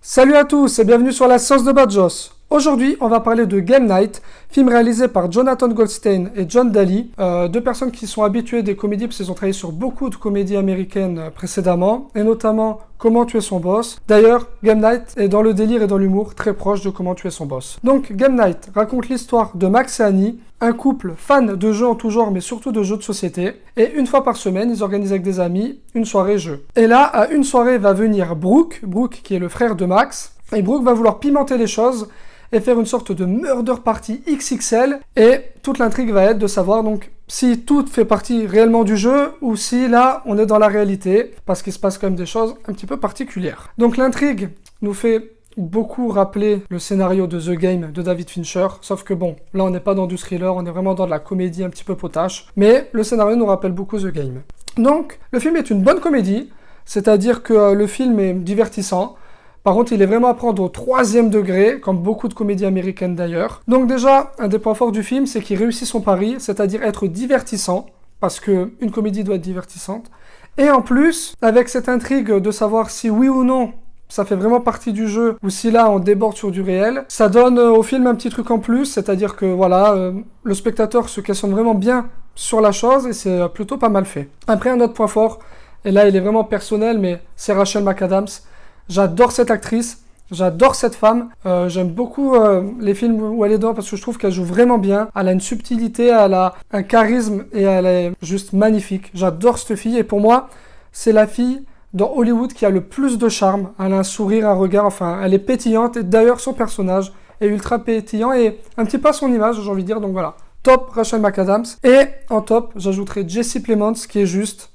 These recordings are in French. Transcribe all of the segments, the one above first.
Salut à tous et bienvenue sur la sauce de Badjos. Aujourd'hui, on va parler de Game Night, film réalisé par Jonathan Goldstein et John Daly, deux personnes qui sont habituées des comédies parce qu'ils ont travaillé sur beaucoup de comédies américaines précédemment, et notamment Comment tuer son boss. D'ailleurs, Game Night est dans le délire et dans l'humour très proche de Comment tuer son boss. Donc, Game Night raconte l'histoire de Max et Annie, un couple fan de jeux en tout genre, mais surtout de jeux de société. Et une fois par semaine, ils organisent avec des amis une soirée jeu. Et là, à une soirée va venir Brooke qui est le frère de Max. Et Brooke va vouloir pimenter les choses et faire une sorte de murder party XXL. Et toute l'intrigue va être de savoir donc si tout fait partie réellement du jeu ou si là, on est dans la réalité. Parce qu'il se passe quand même des choses un petit peu particulières. Donc l'intrigue nous fait beaucoup rappeler le scénario de The Game de David Fincher, sauf que bon, là on n'est pas dans du thriller, on est vraiment dans de la comédie un petit peu potache, mais le scénario nous rappelle beaucoup The Game. Donc, le film est une bonne comédie, c'est-à-dire que le film est divertissant. Par contre, il est vraiment à prendre au 3e degré, comme beaucoup de comédies américaines d'ailleurs. Donc déjà, un des points forts du film, c'est qu'il réussit son pari, c'est-à-dire être divertissant, parce qu'une comédie doit être divertissante. Et en plus, avec cette intrigue de savoir si oui ou non, ça fait vraiment partie du jeu, ou si là on déborde sur du réel, ça donne au film un petit truc en plus, c'est-à-dire que voilà, le spectateur se questionne vraiment bien sur la chose, et c'est plutôt pas mal fait. Après, un autre point fort, et là il est vraiment personnel, mais c'est Rachel McAdams. J'adore cette actrice, j'adore cette femme, j'aime beaucoup les films où elle est dedans parce que je trouve qu'elle joue vraiment bien, elle a une subtilité, elle a un charisme et elle est juste magnifique. J'adore cette fille et pour moi, c'est la fille dans Hollywood qui a le plus de charme. Elle a un sourire, un regard, enfin elle est pétillante et d'ailleurs son personnage est ultra pétillant et un petit peu à son image, j'ai envie de dire, donc voilà. Top Rachel McAdams et en top, j'ajouterai Jesse Plemons qui est juste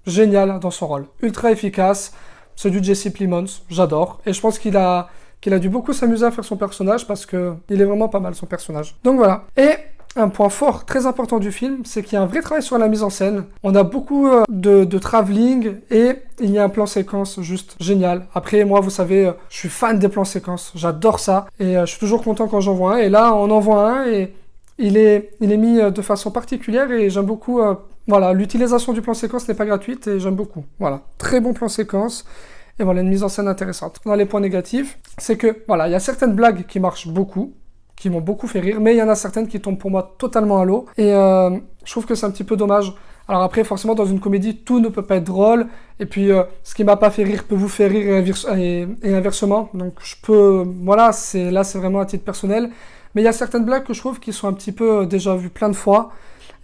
génial dans son rôle, ultra efficace. C'est du Jesse Plemons, j'adore. Et je pense qu'il a dû beaucoup s'amuser à faire son personnage parce qu'il est vraiment pas mal son personnage. Donc voilà. Et un point fort, très important du film, c'est qu'il y a un vrai travail sur la mise en scène. On a beaucoup de travelling et il y a un plan séquence juste génial. Après, moi, vous savez, je suis fan des plans séquences. J'adore ça. Et je suis toujours content quand j'en vois un. Et là, on en voit un et il est mis de façon particulière et j'aime beaucoup... Voilà, l'utilisation du plan séquence n'est pas gratuite et j'aime beaucoup. Voilà, très bon plan séquence et voilà, une mise en scène intéressante. Dans les points négatifs, c'est que, voilà, il y a certaines blagues qui marchent beaucoup, qui m'ont beaucoup fait rire, mais il y en a certaines qui tombent pour moi totalement à l'eau et je trouve que c'est un petit peu dommage. Alors après, forcément, dans une comédie, tout ne peut pas être drôle et puis ce qui m'a pas fait rire peut vous faire rire et inversement. Donc je peux, voilà, c'est vraiment à titre personnel. Mais il y a certaines blagues que je trouve qui sont un petit peu déjà vues plein de fois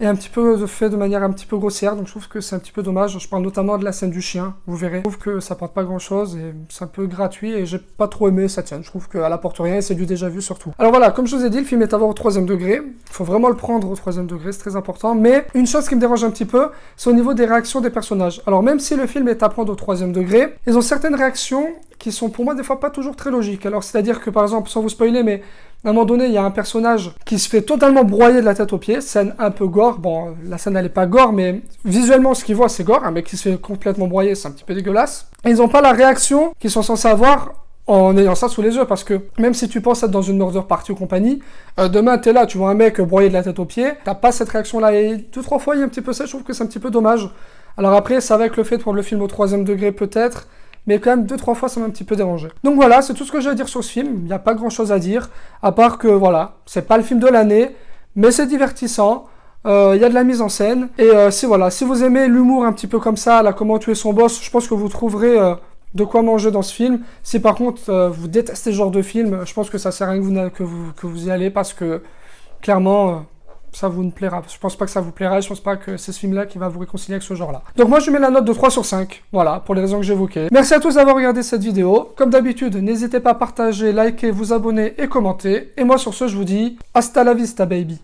et un petit peu fait de manière un petit peu grossière, donc je trouve que c'est un petit peu dommage. Je parle notamment de la scène du chien, vous verrez. Je trouve que ça apporte pas grand chose et c'est un peu gratuit et j'ai pas trop aimé cette scène. Je trouve qu'elle apporte rien et c'est du déjà vu surtout. Alors voilà, comme je vous ai dit, le film est à voir au 3e degré. Il faut vraiment le prendre au 3e degré, c'est très important. Mais une chose qui me dérange un petit peu, c'est au niveau des réactions des personnages. Alors même si le film est à prendre au 3e degré, ils ont certaines réactions qui sont pour moi des fois pas toujours très logiques. Alors c'est-à-dire que par exemple, sans vous spoiler, mais à un moment donné, il y a un personnage qui se fait totalement broyer de la tête aux pieds, scène un peu gore. Bon, la scène elle est pas gore, mais visuellement ce qu'il voit c'est gore, un mec qui se fait complètement broyer, c'est un petit peu dégueulasse. Et ils ont pas la réaction qu'ils sont censés avoir en ayant ça sous les yeux, parce que même si tu penses être dans une murder party ou compagnie, demain t'es là, tu vois un mec broyer de la tête aux pieds, t'as pas cette réaction-là, et 2-3 fois il y a un petit peu ça, je trouve que c'est un petit peu dommage. Alors après, c'est avec le fait de prendre le film au 3e degré peut-être, mais quand même 2-3 fois ça m'a un petit peu dérangé. Donc voilà, c'est tout ce que j'ai à dire sur ce film, il n'y a pas grand chose à dire, à part que voilà, c'est pas le film de l'année, mais c'est divertissant, il y a de la mise en scène, et si vous aimez l'humour un petit peu comme ça, là, Comment tuer son boss, je pense que vous trouverez de quoi manger dans ce film. Si par contre vous détestez ce genre de film, je pense que ça sert à rien que vous y allez, parce que clairement... ça vous ne plaira. Je pense pas que ça vous plaira et je pense pas que c'est ce film-là qui va vous réconcilier avec ce genre-là. Donc moi je mets la note de 3 sur 5, voilà, pour les raisons que j'évoquais. Merci à tous d'avoir regardé cette vidéo. Comme d'habitude, n'hésitez pas à partager, liker, vous abonner et commenter. Et moi sur ce, je vous dis hasta la vista baby.